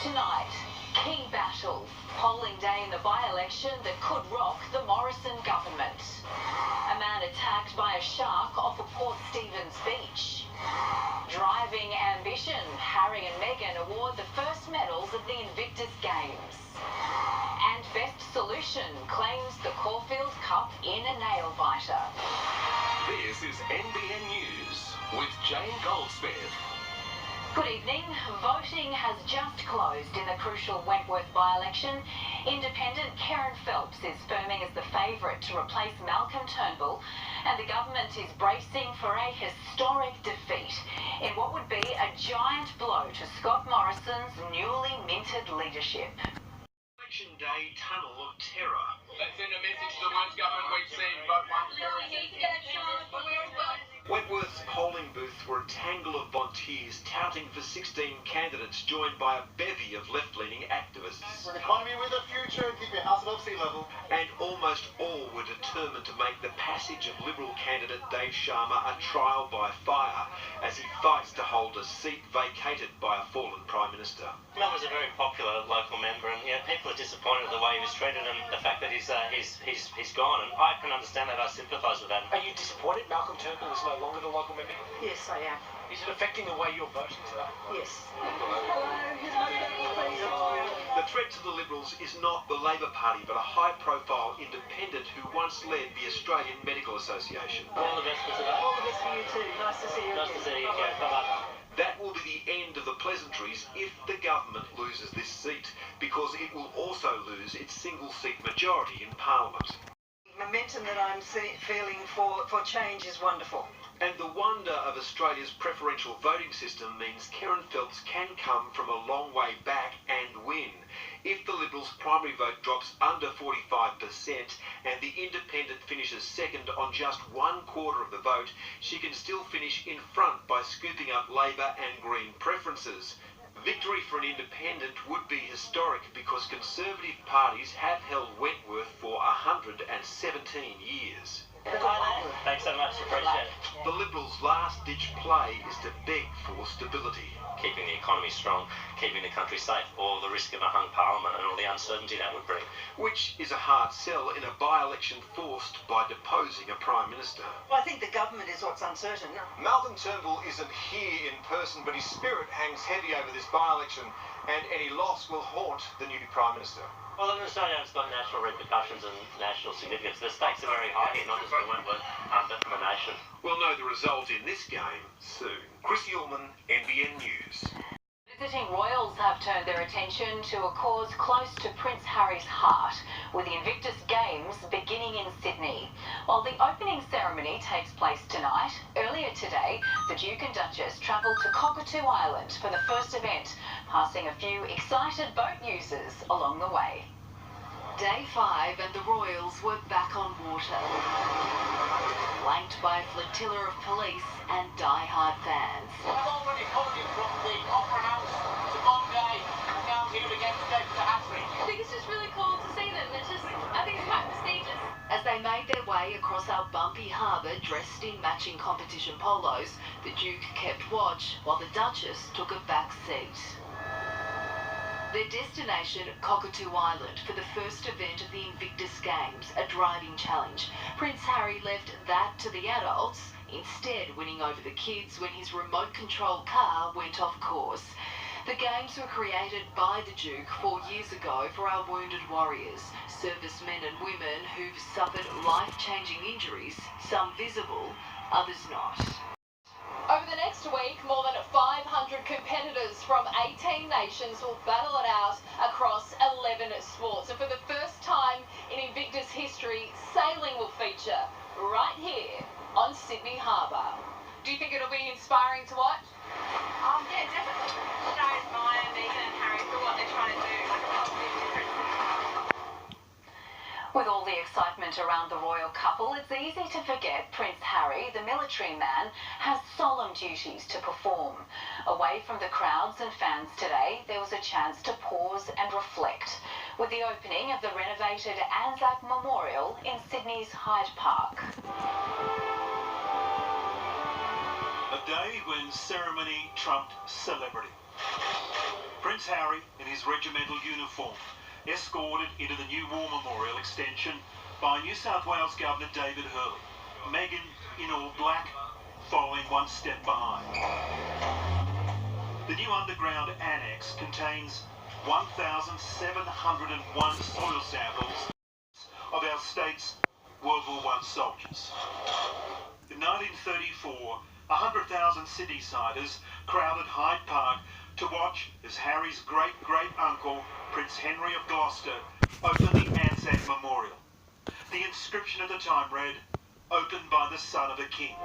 Tonight, key battle. Polling day in the by-election that could rock the Morrison government. A man attacked by a shark off of Port Stephens Beach. Driving ambition. Harry and Meghan award the first medals of the Invictus Games. And Best Solution claims the Caulfield Cup in a nail biter. This is NBN News with Jane Goldsmith. Good evening. Voting has just closed in the crucial Wentworth by-election. Independent Karen Phelps is firming as the favourite to replace Malcolm Turnbull, and the government is bracing for a historic defeat in what would be a giant blow to Scott Morrison's newly minted leadership. Election Day tunnel of terror. Let's send a message to the worst government we've seen. Vote one terrorist. Wentworth's polling booths were a tangle of volunteers touting for 16 candidates, joined by a bevy of left-leaning activists. For an economy with a future, keep your house above sea level. And almost all were determined to make the passage of Liberal candidate Dave Sharma a trial by fire, as he fights to hold a seat vacated by a fallen Prime Minister. Mel was a very popular local member, and people are disappointed with the way he was treated and the fact that he's gone. And I can understand that. I sympathise with that. Are you disappointed Malcolm Turnbull is no longer the local member? Yes, I am. Is it affecting the way you're voting today? Yes. The threat to the Liberals is not the Labor Party, but a high-profile independent who once led the Australian Medical Association. All the best for today. All the best for you too. Nice to see you Nice again. to see you again. Bye-bye. That will be the end of the pleasantries if the government loses this seat, because it will also lose its single-seat majority in Parliament. The momentum that I'm feeling for change is wonderful. And the wonder of Australia's preferential voting system means Karen Phelps can come from a long way back and win. If the Liberals' primary vote drops under 45% and the independent finishes second on just 1/4 of the vote, she can still finish in front by scooping up Labor and Green preferences. Victory for an independent would be historic because Conservative parties have held Wentworth for 117 years. Thanks so much. Appreciate it. The Liberals' last-ditch play is to beg for stability. Keeping the economy strong, keeping the country safe, or the risk of a hung parliament and all the uncertainty that would bring. Which is a hard sell in a by-election forced by deposing a Prime Minister. Well, I think the government is what's uncertain. Malcolm Turnbull isn't here in person, but his spirit hangs heavy over this by-election, and any loss will haunt the new Prime Minister. Well, in Australia, it's got national repercussions and national significance. The stakes are very high here, not just for Wentworth, but for the nation. We'll know the result in this game soon. Chris Ullman, NBN News. Visiting royals have turned their attention to a cause close to Prince Harry's heart, with the Invictus Games beginning in Sydney. While the opening ceremony takes place tonight, earlier today, the Duke and Duchess travelled to Cockatoo Island for the first event, passing a few excited boat users along the way. Day 5 and the royals were back on water, flanked by a flotilla of police and die-hard fans. I've already come in from the Opera House to Monday, and now I'm here again today for the Hattery. I think it's just really cool to see them. I think it's quite prestigious. As they made their way across our bumpy harbour dressed in matching competition polos, the Duke kept watch while the Duchess took a back seat. Their destination, Cockatoo Island, for the first event of the Invictus Games, a driving challenge. Prince Harry left that to the adults, instead winning over the kids when his remote-controlled car went off course. The Games were created by the Duke 4 years ago for our wounded warriors, servicemen and women who've suffered life-changing injuries, some visible, others not. Over the next week, more than 500 competitors from 18 nations will battle it out across 11 sports. And for the first time in Invictus history, sailing will feature right here on Sydney Harbour. Do you think it'll be inspiring to watch? Yeah, definitely. Shows Maya, Meghan and Harry for what they're trying to do, like a positive difference. With all the excitement around the royal couple, it's easy to forget Prince Harry, the military man, has solemn duties to perform. Away from the crowds and fans today, there was a chance to pause and reflect with the opening of the renovated Anzac Memorial in Sydney's Hyde Park. A day when ceremony trumped celebrity. Prince Harry, in his regimental uniform, escorted into the new War Memorial extension by New South Wales Governor David Hurley. Meghan in all black, following one step behind. The new underground annex contains 1,701 soil samples of our state's World War I soldiers. In 1934, 100,000 Sydney-siders crowded Hyde Park to watch as Harry's great-great-uncle, Prince Henry of Gloucester, opened the Anzac Memorial. The inscription at the time read, "Opened by the son of a king."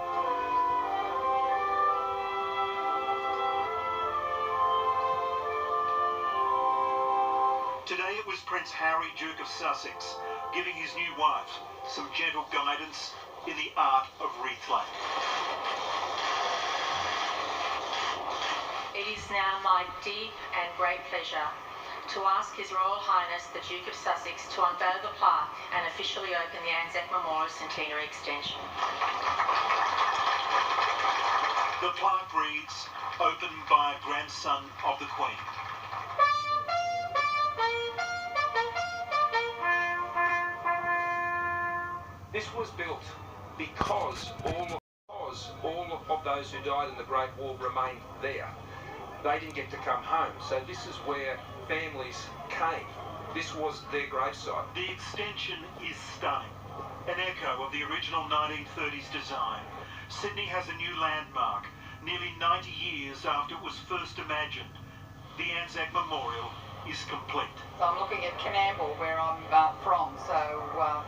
Today it was Prince Harry, Duke of Sussex, giving his new wife some gentle guidance in the art of wreath-laying. It is now my deep and great pleasure to ask His Royal Highness the Duke of Sussex to unveil the plaque and officially open the Anzac Memorial Centenary Extension. The plaque reads, "Opened by a grandson of the Queen." This was built because all of those who died in the Great War remained there. They didn't get to come home, so this is where families came. This was their gravesite. The extension is stunning. An echo of the original 1930s design. Sydney has a new landmark, nearly 90 years after it was first imagined. The Anzac Memorial is complete. So I'm looking at Canamble, where I'm from, so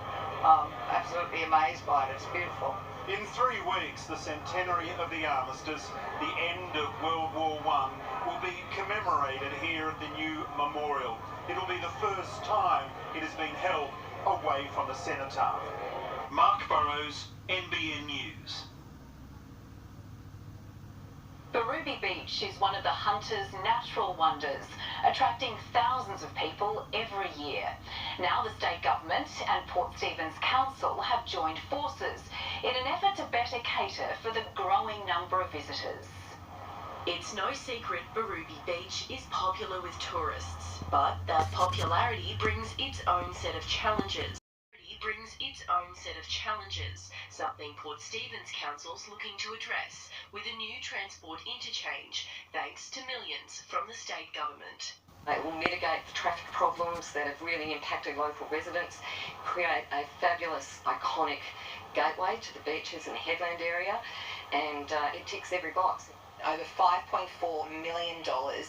absolutely amazed by it. It's beautiful. In 3 weeks, the centenary of the armistice, the end of World War I, will be commemorated here at the new memorial. It'll be the first time it has been held away from the cenotaph. Mark Burrows, NBN News. Beroobi Beach is one of the Hunter's natural wonders, attracting thousands of people every year. Now the state government and Port Stephens Council have joined forces in an effort to better cater for the growing number of visitors. It's no secret Beroobi Beach is popular with tourists, but that popularity brings its own set of challenges. Something Port Stephens Council's looking to address with a new transport interchange, thanks to millions from the state government. It will mitigate the traffic problems that have really impacted local residents, create a fabulous, iconic gateway to the beaches and the headland area, and it ticks every box. Over $5.4 million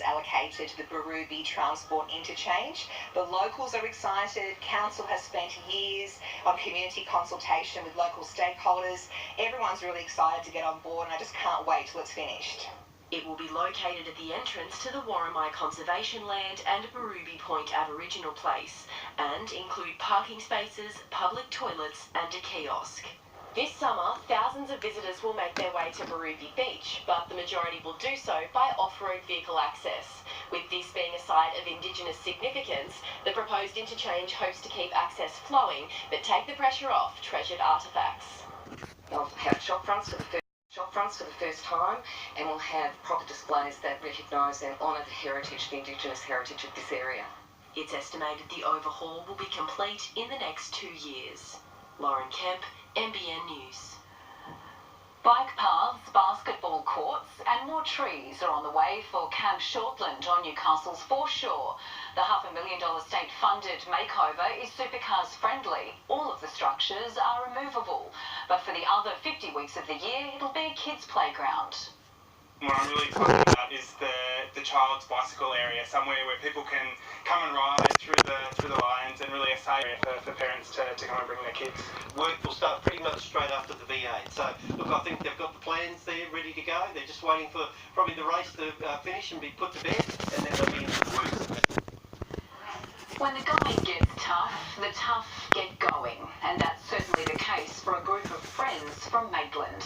allocated to the Beroobi Transport Interchange. The locals are excited. Council has spent years on community consultation with local stakeholders. Everyone's really excited to get on board, and I just can't wait till it's finished. It will be located at the entrance to the Warramai Conservation Land and Beroobi Point Aboriginal Place, and include parking spaces, public toilets and a kiosk. This summer, thousands of visitors will make their way to Beroobi Beach, but the majority will do so by off-road vehicle access. With this being a site of Indigenous significance, the proposed interchange hopes to keep access flowing, but take the pressure off treasured artefacts. They'll have shop fronts for the first time, and we'll have proper displays that recognise and honour the heritage, the Indigenous heritage of this area. It's estimated the overhaul will be complete in the next 2 years. Lauren Kemp, NBN News. Bike paths, basketball courts and more trees are on the way for Camp Shortland on Newcastle's foreshore. The $500,000 state-funded makeover is supercars friendly. All of the structures are removable. But for the other 50 weeks of the year, it'll be a kids' playground. What I'm really excited about is the child's bicycle area, somewhere where people can come and ride through the lines, and really a safe area for parents to come and bring their kids. Work will start pretty much straight after the V8. So, look, I think they've got the plans there ready to go. They're just waiting for probably the race to finish and be put to bed, and then they'll be into the works. When the going gets tough, the tough get going, and that's certainly the case for a group of friends from Maitland.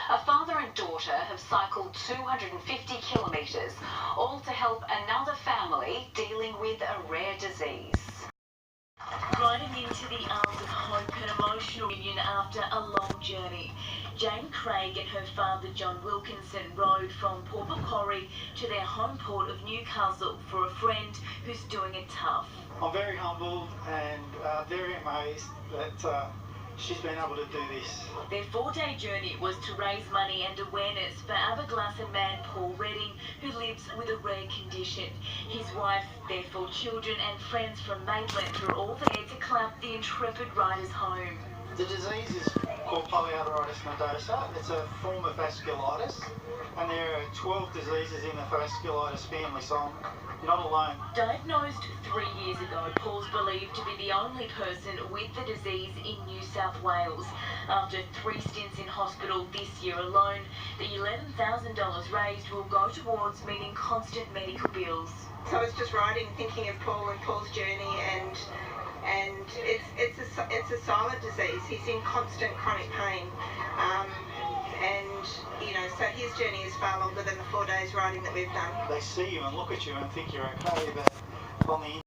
A father and daughter have cycled 250 kilometres, all to help another family dealing with a rare disease. riding into the arms of hope and emotional union after a long journey. Jane Craig and her father John Wilkinson rode from Port Macquarie to their home port of Newcastle for a friend who's doing it tough. I'm very humbled and very amazed that she's been able to do this. Their 4-day journey was to raise money and awareness for Aberglasslyn man Paul Redding, who lives with a rare condition. His wife, their 4 children and friends from Maitland were all there to clap the intrepid riders home. The disease is called polyarteritis nodosa. It's a form of vasculitis, and there are 12 diseases in the vasculitis family, so I'm not alone. Diagnosed 3 years ago, Paul's believed to be the only person with the disease in New South Wales. After 3 stints in hospital this year alone, the $11,000 raised will go towards meeting constant medical bills. So I was just riding, thinking of Paul and Paul's journey, and it's a silent disease. He's in constant chronic pain, and you know, so his journey is far longer than the 4 days riding that we've done. They see you and look at you and think you're okay, but on the